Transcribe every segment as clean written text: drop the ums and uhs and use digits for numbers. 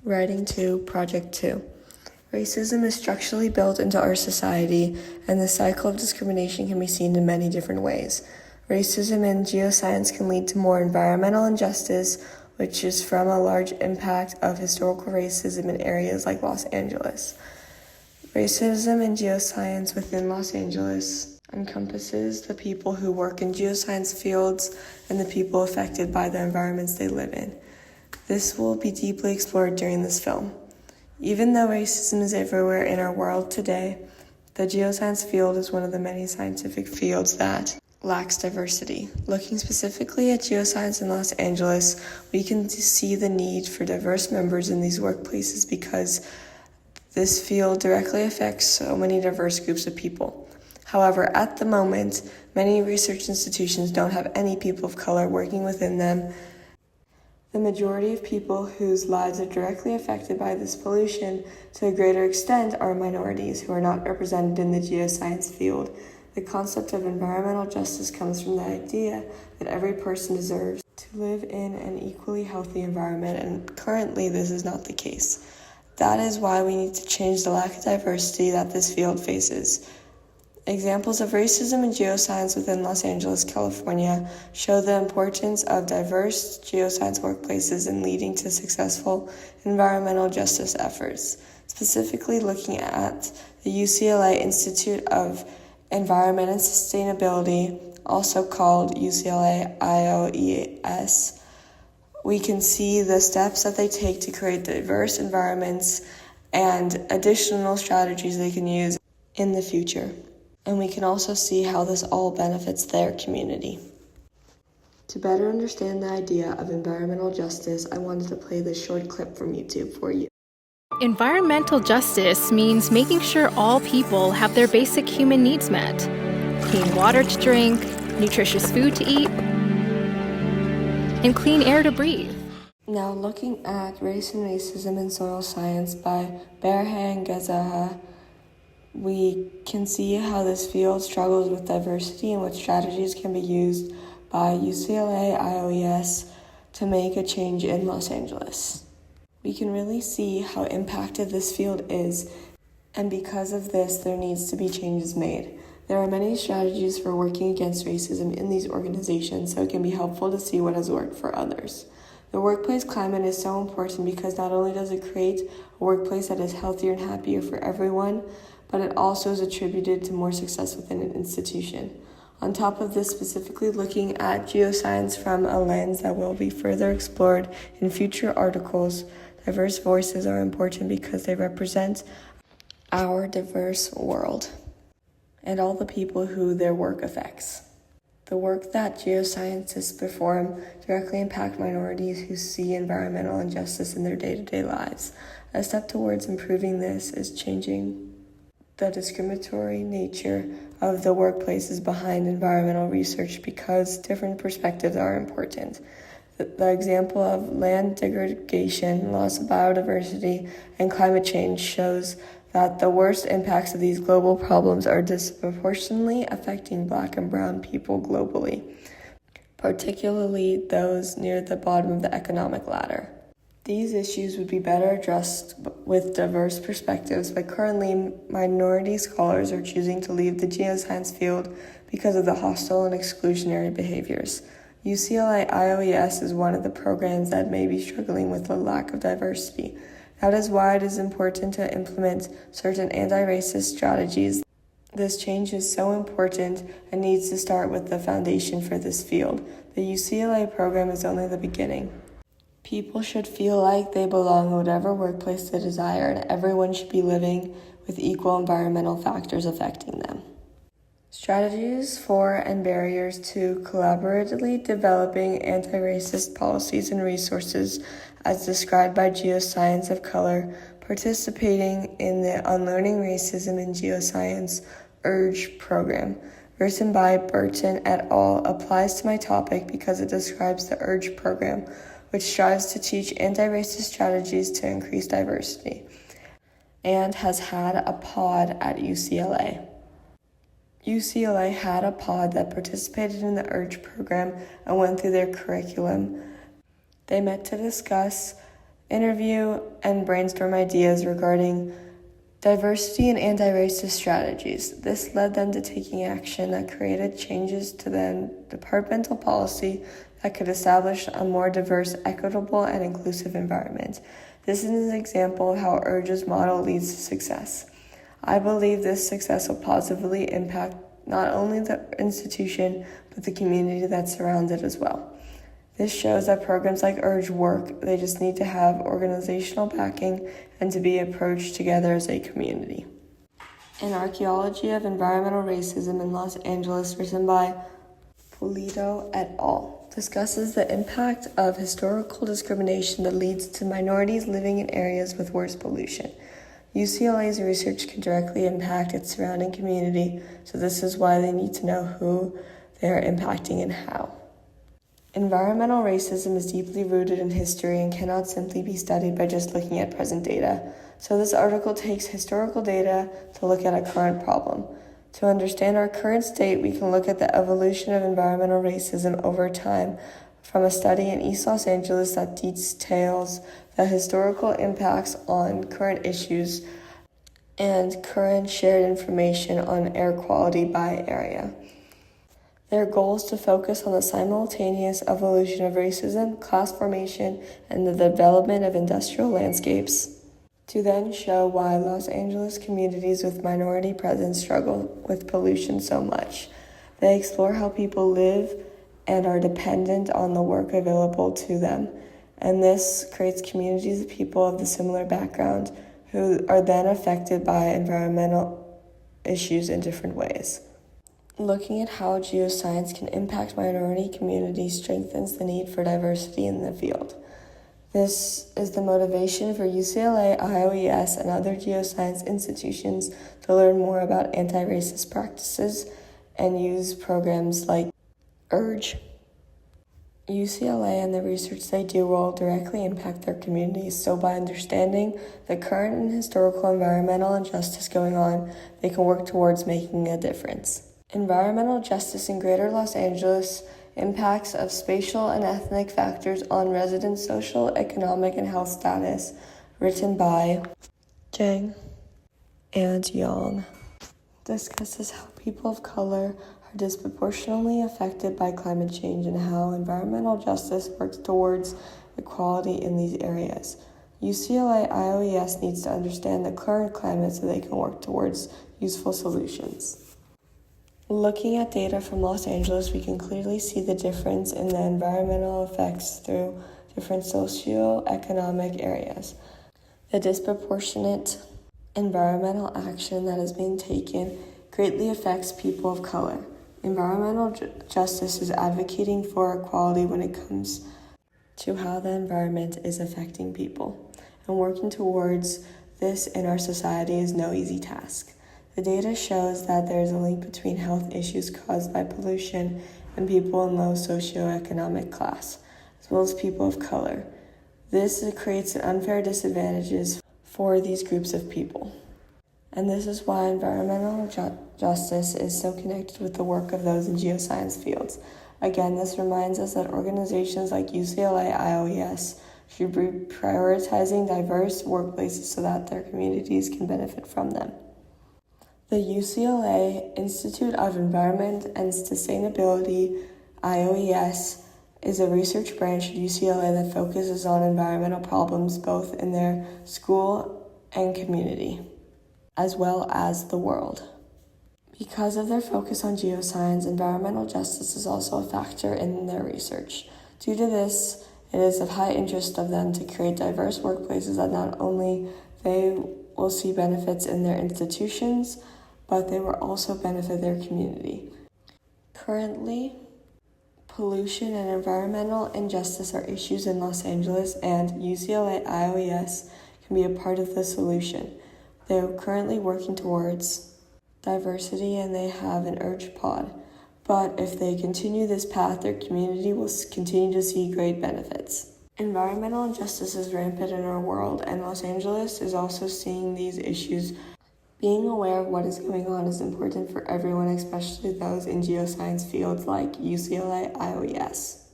Writing 2, Project 2. Racism is structurally built into our society, and the cycle of discrimination can be seen in many different ways. Racism in geoscience can lead to more environmental injustice, which is from a large impact of historical racism in areas like Los Angeles. Racism in geoscience within Los Angeles encompasses the people who work in geoscience fields and the people affected by the environments they live in. This will be deeply explored during this film. Even though racism is everywhere in our world today, the geoscience field is one of the many scientific fields that lacks diversity. Looking specifically at geoscience in Los Angeles, we can see the need for diverse members in these workplaces because this field directly affects so many diverse groups of people. However, at the moment, many research institutions don't have any people of color working within them. The majority of people whose lives are directly affected by this pollution to a greater extent are minorities who are not represented in the geoscience field. The concept of environmental justice comes from the idea that every person deserves to live in an equally healthy environment, and currently this is not the case. That is why we need to change the lack of diversity that this field faces. Examples of racism in geoscience within Los Angeles, California show the importance of diverse geoscience workplaces in leading to successful environmental justice efforts. Specifically looking at the UCLA Institute of Environment and Sustainability, also called UCLA IOES, we can see the steps that they take to create diverse environments and additional strategies they can use in the future. And we can also see how this all benefits their community. To better understand the idea of environmental justice, I wanted to play this short clip from YouTube for you. Environmental justice means making sure all people have their basic human needs met. Clean water to drink, nutritious food to eat, and clean air to breathe. Now looking at Race and Racism in Soil Science by Berhan Gazaha, we can see how this field struggles with diversity and what strategies can be used by UCLA IOES to make a change in Los Angeles. We can really see how impacted this field is, and because of this, there needs to be changes made. There are many strategies for working against racism in these organizations, so it can be helpful to see what has worked for others. The workplace climate is so important because not only does it create a workplace that is healthier and happier for everyone, but it also is attributed to more success within an institution. On top of this, specifically looking at geoscience from a lens that will be further explored in future articles, diverse voices are important because they represent our diverse world and all the people who their work affects. The work that geoscientists perform directly impact minorities who see environmental injustice in their day-to-day lives. A step towards improving this is changing the discriminatory nature of the workplaces behind environmental research because different perspectives are important. The example of land degradation, loss of biodiversity, and climate change shows that the worst impacts of these global problems are disproportionately affecting Black and Brown people globally, particularly those near the bottom of the economic ladder. These issues would be better addressed with diverse perspectives, but currently minority scholars are choosing to leave the geoscience field because of the hostile and exclusionary behaviors. UCLA IOES is one of the programs that may be struggling with the lack of diversity. That is why it is important to implement certain anti-racist strategies. This change is so important and needs to start with the foundation for this field. The UCLA program is only the beginning. People should feel like they belong in whatever workplace they desire, and everyone should be living with equal environmental factors affecting them. Strategies for and barriers to collaboratively developing anti-racist policies and resources as described by Geoscience of Color, participating in the Unlearning Racism in Geoscience URGE program, written by Burton et al., applies to my topic because it describes the URGE program, which strives to teach anti-racist strategies to increase diversity, and has had a pod at UCLA. UCLA had a pod that participated in the URGE program and went through their curriculum. They met to discuss interview and brainstorm ideas regarding diversity and anti-racist strategies. This led them to taking action that created changes to the departmental policy that could establish a more diverse, equitable, and inclusive environment. This is an example of how URGE's model leads to success. I believe this success will positively impact not only the institution, but the community that surrounds it as well. This shows that programs like URGE work, they just need to have organizational backing and to be approached together as a community. An Archaeology of Environmental Racism in Los Angeles, written by Pulido et al., discusses the impact of historical discrimination that leads to minorities living in areas with worse pollution. UCLA's research can directly impact its surrounding community, so this is why they need to know who they are impacting and how. Environmental racism is deeply rooted in history and cannot simply be studied by just looking at present data. So this article takes historical data to look at a current problem. To understand our current state, we can look at the evolution of environmental racism over time from a study in East Los Angeles that details the historical impacts on current issues and current shared information on air quality by area. Their goal is to focus on the simultaneous evolution of racism, class formation, and the development of industrial landscapes, to then show why Los Angeles communities with minority presence struggle with pollution so much. They explore how people live and are dependent on the work available to them, and this creates communities of people of the similar background who are then affected by environmental issues in different ways. Looking at how geoscience can impact minority communities strengthens the need for diversity in the field. This is the motivation for UCLA, IOES, and other geoscience institutions to learn more about anti-racist practices and use programs like URGE. UCLA and the research they do will directly impact their communities, so by understanding the current and historical environmental injustice going on, they can work towards making a difference. Environmental justice in Greater Los Angeles, impacts of spatial and ethnic factors on residents' social, economic, and health status, written by Jang and Yang, discusses how people of color are disproportionately affected by climate change and how environmental justice works towards equality in these areas. UCLA IOES needs to understand the current climate so they can work towards useful solutions. Looking at data from Los Angeles, we can clearly see the difference in the environmental effects through different socio-economic areas. The disproportionate environmental action that is being taken greatly affects people of color. Environmental justice is advocating for equality when it comes to how the environment is affecting people, and working towards this in our society is no easy task. The data shows that there is a link between health issues caused by pollution and people in low socioeconomic class, as well as people of color. This creates unfair disadvantages for these groups of people. And this is why environmental justice is so connected with the work of those in geoscience fields. Again, this reminds us that organizations like UCLA IOES should be prioritizing diverse workplaces so that their communities can benefit from them. The UCLA Institute of Environment and Sustainability, IOES, is a research branch at UCLA that focuses on environmental problems both in their school and community, as well as the world. Because of their focus on geoscience, environmental justice is also a factor in their research. Due to this, it is of high interest of them to create diverse workplaces that not only they will see benefits in their institutions, but they will also benefit their community. Currently, pollution and environmental injustice are issues in Los Angeles, and UCLA IOES can be a part of the solution. They are currently working towards diversity and they have an URGE pod. But if they continue this path, their community will continue to see great benefits. Environmental injustice is rampant in our world, and Los Angeles is also seeing these issues. Being aware of what is going on is important for everyone, especially those in geoscience fields like UCLA IOES.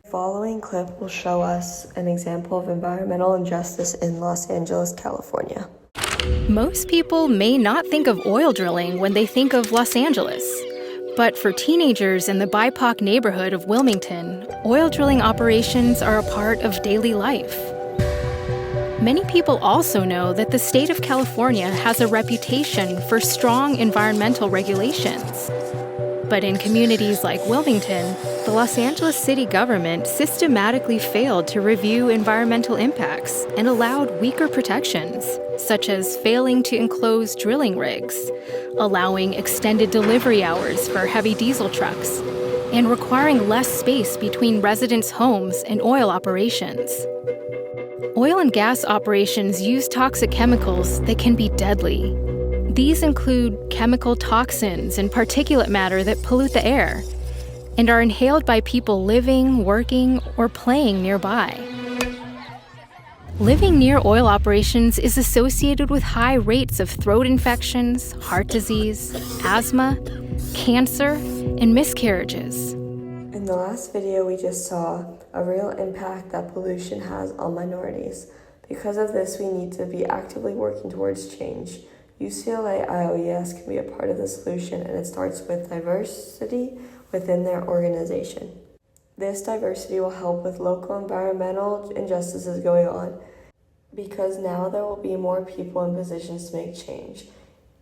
The following clip will show us an example of environmental injustice in Los Angeles, California. Most people may not think of oil drilling when they think of Los Angeles. But for teenagers in the BIPOC neighborhood of Wilmington, oil drilling operations are a part of daily life. Many people also know that the state of California has a reputation for strong environmental regulations. But in communities like Wilmington, the Los Angeles city government systematically failed to review environmental impacts and allowed weaker protections, such as failing to enclose drilling rigs, allowing extended delivery hours for heavy diesel trucks, and requiring less space between residents' homes and oil operations. Oil and gas operations use toxic chemicals that can be deadly. These include chemical toxins and particulate matter that pollute the air and are inhaled by people living, working, or playing nearby. Living near oil operations is associated with high rates of throat infections, heart disease, asthma, cancer, and miscarriages. In the last video, we just saw a real impact that pollution has on minorities. Because of this, we need to be actively working towards change. UCLA IOES can be a part of the solution, and it starts with diversity within their organization. This diversity will help with local environmental injustices going on, because now there will be more people in positions to make change.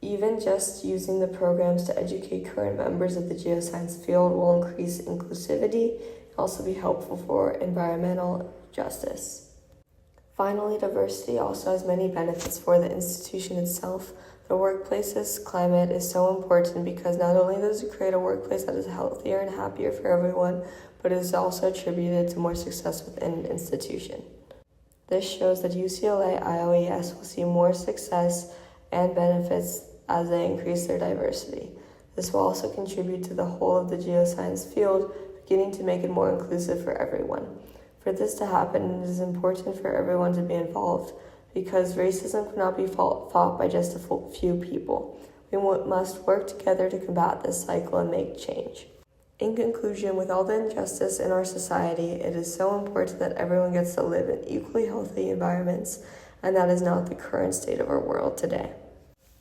Even just using the programs to educate current members of the geoscience field will increase inclusivity and also be helpful for environmental justice. Finally, diversity also has many benefits for the institution itself. The workplace's climate is so important because not only does it create a workplace that is healthier and happier for everyone, but it is also attributed to more success within an institution. This shows that UCLA IOES will see more success and benefits as they increase their diversity. This will also contribute to the whole of the geoscience field, beginning to make it more inclusive for everyone. For this to happen, it is important for everyone to be involved because racism cannot be fought by just a few people. We must work together to combat this cycle and make change. In conclusion, with all the injustice in our society, it is so important that everyone gets to live in equally healthy environments, and that is not the current state of our world today.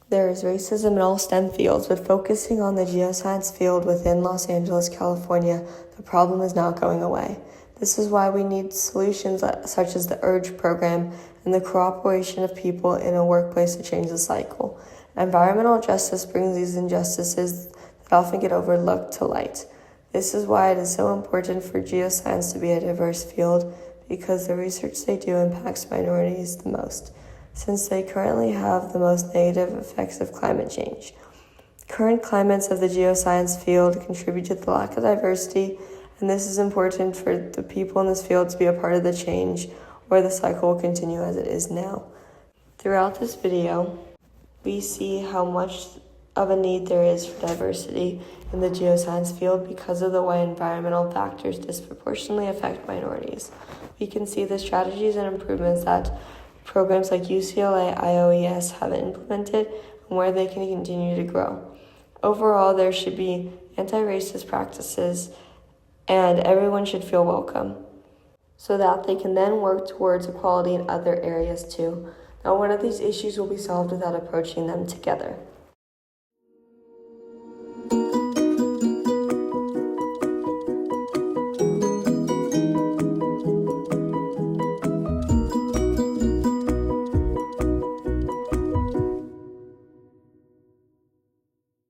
There is racism in all STEM fields, but focusing on the geoscience field within Los Angeles, California, the problem is not going away. This is why we need solutions such as the URGE program and the cooperation of people in a workplace to change the cycle. Environmental justice brings these injustices that often get overlooked to light. This is why it is so important for geoscience to be a diverse field, because the research they do impacts minorities the most, since they currently have the most negative effects of climate change. Current climates of the geoscience field contribute to the lack of diversity, and this is important for the people in this field to be a part of the change, or the cycle will continue as it is now. Throughout this video, we see how much of a need there is for diversity in the geoscience field because of the way environmental factors disproportionately affect minorities. We can see the strategies and improvements that programs like UCLA IOES have implemented and where they can continue to grow. Overall, there should be anti-racist practices and everyone should feel welcome so that they can then work towards equality in other areas too. Now, one of these issues will be solved without approaching them together.